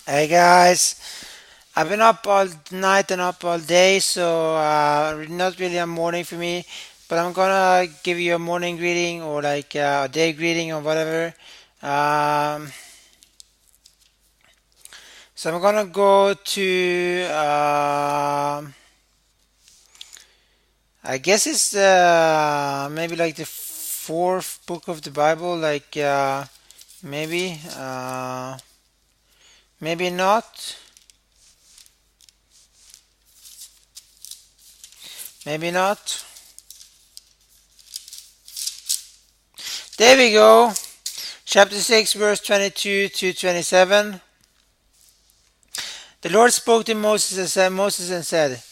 Hey guys, I've been up all night and up all day, so not really a morning for me, but I'm gonna give you a morning greeting or like a day greeting or whatever. Um, so I'm gonna go to, I guess it's maybe like the fourth book of the Bible, like maybe, maybe not, maybe not. There we go. Chapter 6, verse 22 to 27. The Lord spoke to Moses and said,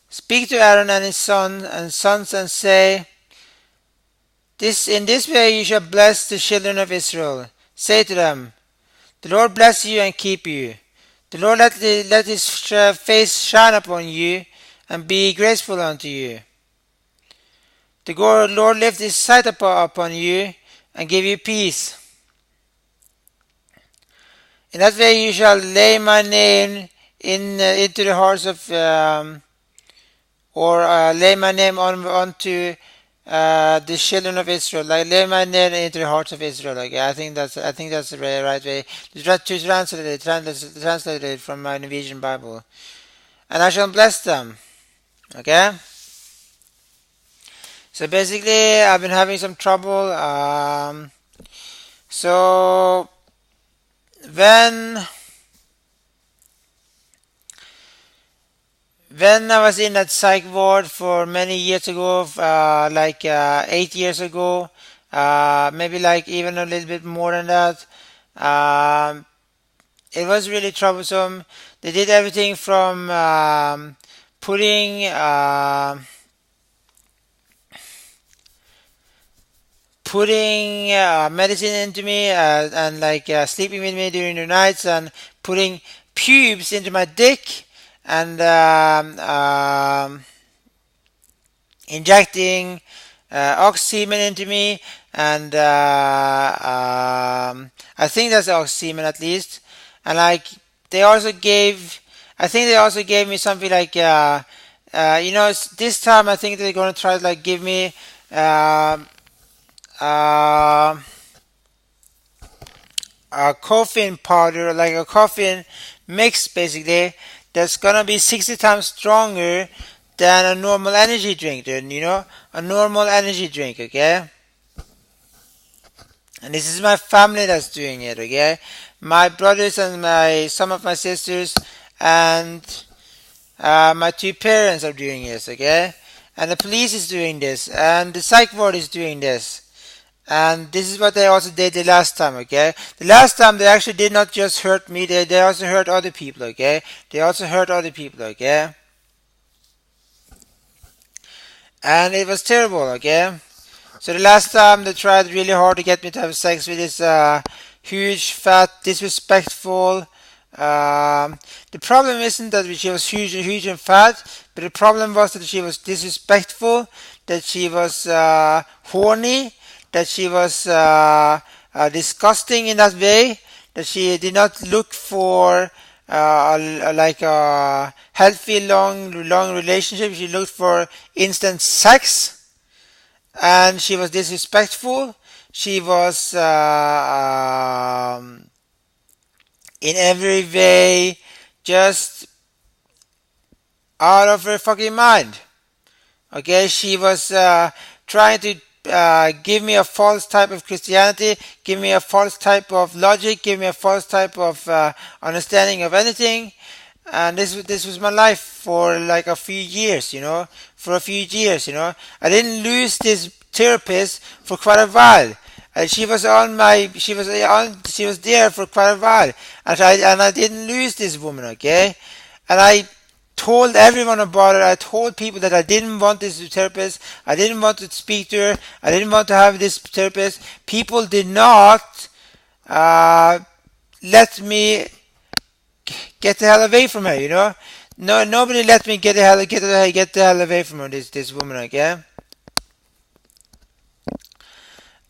Speak to Aaron and his sons and say, This in this way you shall bless the children of Israel. Say to them, The Lord bless you and keep you. The Lord let his face shine upon you and be graceful unto you. The Lord lift his sight upon you and give you peace. In that way you shall lay my name into the hearts of or lay my name onto the children of Israel, like lay my name into the hearts of Israel. Like I think that's the right way to translate it from my Norwegian Bible. And I shall bless them. Okay. So basically, I've been having some trouble. So when when I was in that psych ward for many years ago, like 8 years ago, maybe like even a little bit more than that, um, it was really troublesome. They did everything from putting putting medicine into me and like sleeping with me during the nights and putting pubes into my dick and injecting oxymen into me, and I think that's oxymen at least. And like they also gave, I think they also gave me something like, this time I think they're gonna try to like give me uh, uh, a coffin powder, like a coffin mix, basically. That's gonna be 60 times stronger than a normal energy drink, dude. A normal energy drink, okay? And this is my family that's doing it, okay? My brothers and my some of my sisters and my two parents are doing this, okay? And the police is doing this, and the psych ward is doing this. And this is what they also did the last time, okay? The last time they actually did not just hurt me, they also hurt other people, okay? They also hurt other people, okay? And it was terrible, okay? So the last time they tried really hard to get me to have sex with this huge, fat, disrespectful. The problem isn't that she was huge and fat, but the problem was that she was disrespectful, that she was horny, that she was disgusting in that way, that she did not look for like a healthy long relationship. She looked for instant sex, and she was disrespectful. She was in every way just out of her fucking mind. Okay, she was trying to give me a false type of Christianity, give me a false type of logic, give me a false type of understanding of anything. And this was my life for like a few years, for a few years, I didn't lose this therapist for quite a while. She was there for quite a while, and I didn't lose this woman, okay? And I told everyone about it. I told people that I didn't want this therapist. I didn't want to speak to her. I didn't want to have this therapist. People did not uh, let me get the hell away from her. No, nobody let me get the hell away from her. This woman, okay.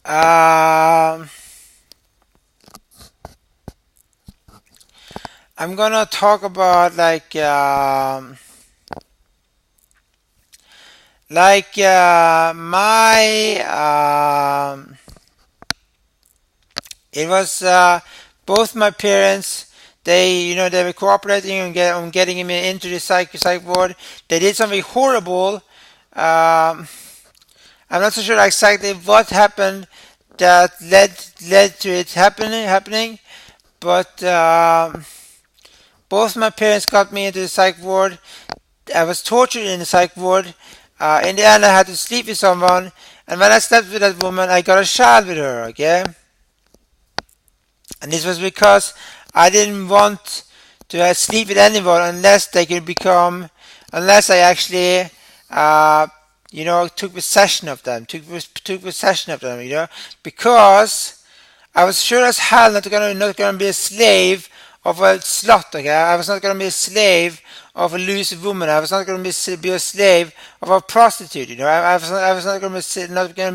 Um, I'm gonna talk about my it was both my parents. They were cooperating on getting me into the psych ward. They did something horrible. I'm not so sure exactly what happened that led to it happening, but both my parents got me into the psych ward. I was tortured in the psych ward. In the end, I had to sleep with someone, and when I slept with that woman, I got a child with her. Okay, and this was because I didn't want to sleep with anyone unless I actually, uh, took possession of them, took possession of them, because I was sure as hell not gonna be a slave of a slut. Okay, I was not gonna be a slave of a loose woman. I was not gonna be a slave of a prostitute. I was not gonna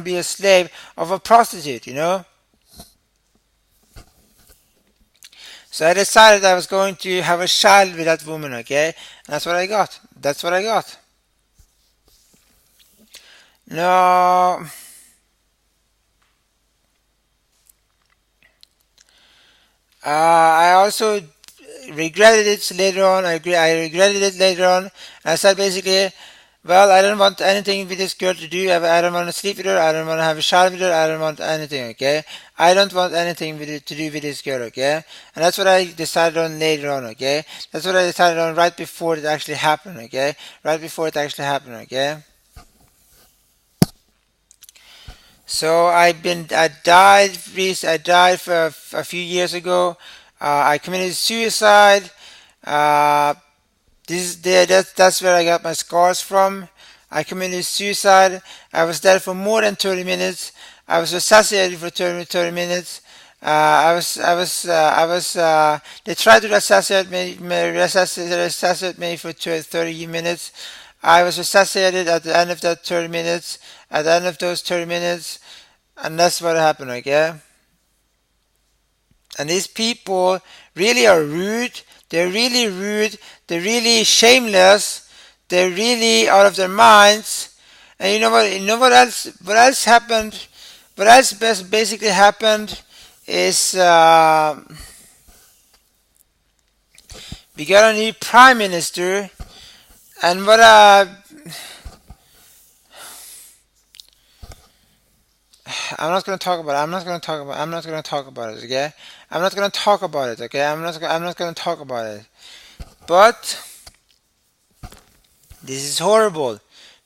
be a slave of a prostitute. So I decided I was going to have a child with that woman, okay? And that's what I got. That's what I got. No, I also regretted it later on. I regretted it later on. I said basically, well, I don't want anything with this girl to do. I don't want to sleep with her. I don't want to have a child with her. I don't want anything, okay? I don't want anything with it to do with this girl, okay? And that's what I decided on later on, okay? That's what I decided on right before it actually happened, okay? Right before it actually happened, okay? So I died for a few years ago. I committed suicide. Uh, that's where I got my scars from. I committed suicide. I was dead for more than 30 minutes. I was assassinated for 30 minutes. They tried to assassinate me for 30 minutes. I was assassinated at the end of that 30 minutes. At the end of those 30 minutes, and that's what happened, okay? And these people really are rude. They're really rude. They're really shameless. They're really out of their minds. And you know what? You know what else? What else happened? What else basically happened is we got a new prime minister, and what I'm not going to talk about it. I'm not going to talk about it. Okay. I'm not going to talk about it. Okay. I'm not going to talk about it. But this is horrible.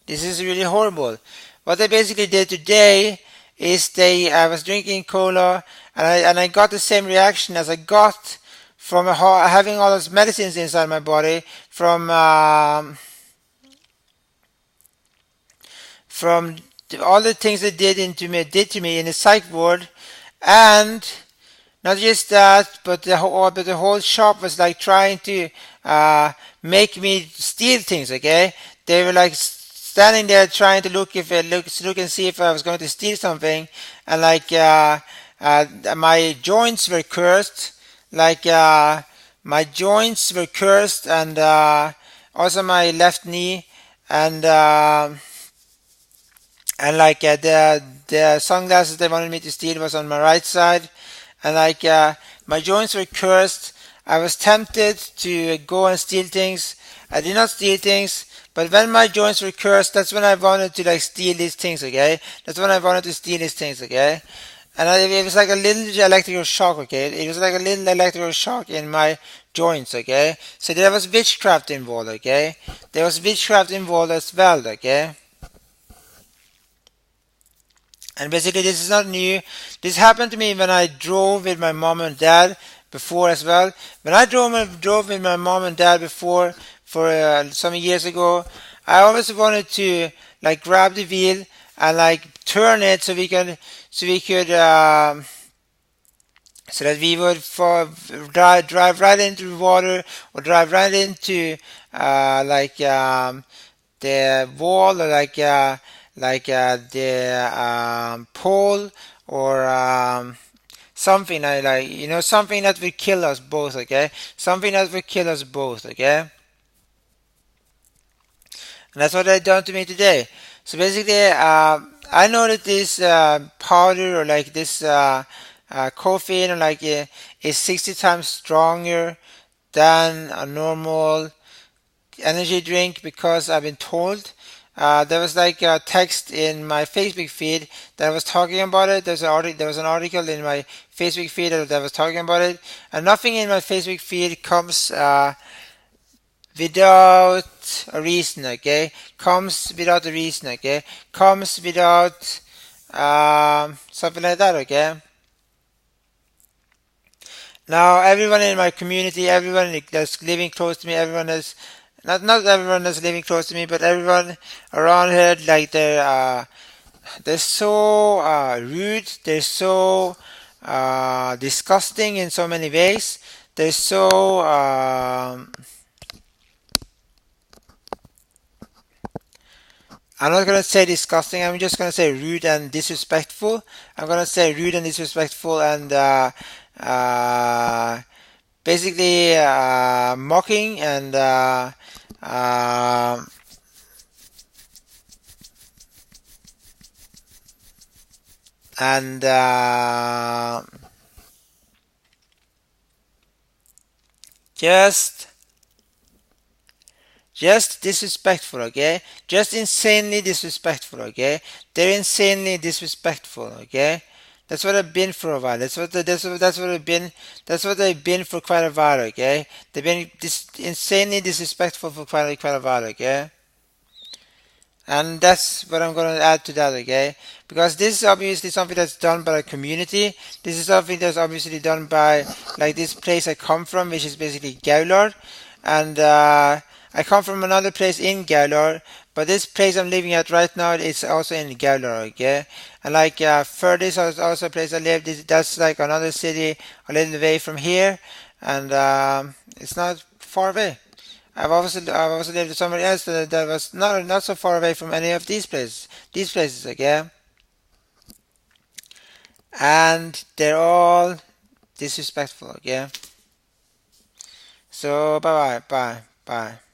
This is really horrible. What they basically did today is I was drinking cola, and I got the same reaction as I got from having all those medicines inside my body from all the things they did to me in the psych ward. And not just that, but the whole shop was like trying to make me steal things. Okay, they were like standing there trying to look and see if I was going to steal something, and my joints were cursed. Like my joints were cursed, and also my left knee, and the sunglasses they wanted me to steal was on my right side, and my joints were cursed. I was tempted to go and steal things. I did not steal things, but when my joints were cursed, that's when I wanted to steal these things. Okay, that's when I wanted to steal these things. Okay, and it was like a little electrical shock. Okay, it was like a little electrical shock in my joints. Okay, so there was witchcraft involved. Okay, there was witchcraft involved as well. Okay. And basically, this is not new. This happened to me when I drove with my mom and dad before as well. When I drove with my mom and dad before, for some years ago, I always wanted to grab the wheel and turn it so that we would drive right into the water, or drive right into the wall, or the pole, or something like something that will kill us both, okay? Something that will kill us both, okay? And that's what they done to me today. So basically, I know that this powder or like this caffeine or like is 60 times stronger than a normal energy drink because I've been told. There was like a text in my Facebook feed that was talking about it. There was an article in my Facebook feed that was talking about it, and nothing in my Facebook feed comes without a reason. Okay, comes without a reason. Okay, comes without something like that. Okay. Now everyone in my community, everyone that's living close to me, everyone that's not everyone that's living close to me, but everyone around here, like they're so rude, they're so disgusting in so many ways. They're so I'm not gonna say disgusting. I'm just gonna say rude and disrespectful. I'm gonna say rude and disrespectful and uh, basically mocking uh, and just disrespectful, okay? Just insanely disrespectful, okay? They're insanely disrespectful, okay? That's what I've been for a while. That's what I've been. That's what I've been for quite a while, okay? They've been insanely disrespectful for quite a while, okay? And that's what I'm going to add to that, okay? Because this is obviously something that's done by the community. This is something that's obviously done by like this place I come from, which is basically Gaylord, and I come from another place in Gaylord, but this place I'm living at right now is also in Gaylord, okay? And like furthest is also a place I live. That's like another city a little away from here, and it's not far away. I've also lived somewhere else that was not so far away from any of these places. These places, okay? And they're all disrespectful, okay? So bye bye bye bye.